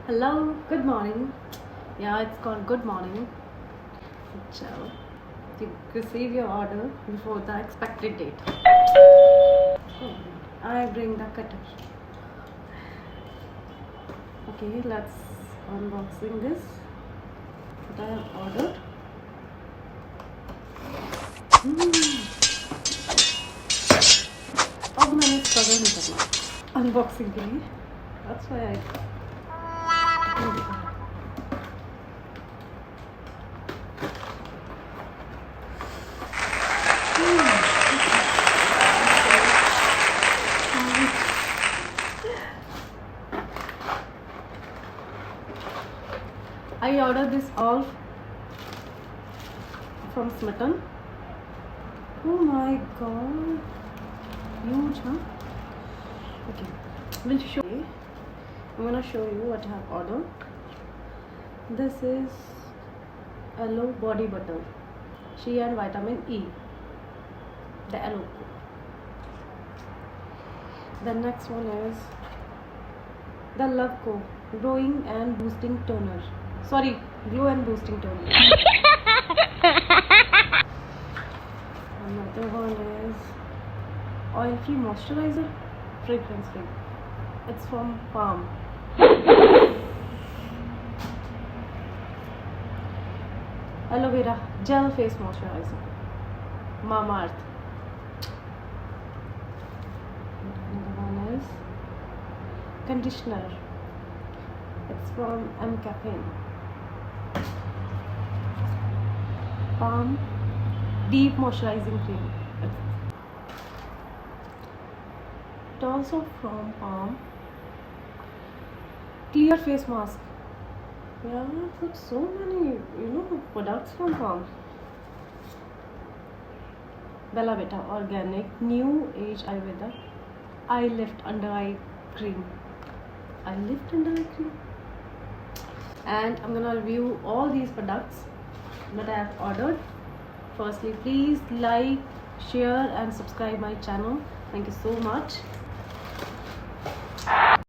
Hello, good morning. Yeah, it's called good morning. So, you receive your order before the expected date. Oh, I bring the cutter. Okay, let's unboxing this. What I have ordered. अब मैंने struggle नहीं करना unboxing के लिए. That's why I ordered this all from Smytten. Oh my god, huge, huh? Okay, we'll show you. I'm gonna show you what I have ordered. This is aloe body butter, shea and vitamin E, the aloe. The next one is the Love Co growing and boosting toner. Sorry, glow and boosting toner. Another one is oil free moisturizer, fragrance free. It's from Palm. Aloe vera gel face moisturizer, Mamaearth. Another one is conditioner. It's from M Caffeine. Palm deep moisturizing cream. It's also from Palm clear face mask. Yeah, I've got so many, products from Palm. Bella Vita organic new age Ayurveda eye lift under eye cream. Eye lift under eye cream. And I'm gonna review all these products that I have ordered. Firstly, please like, share and subscribe my channel. Thank you so much.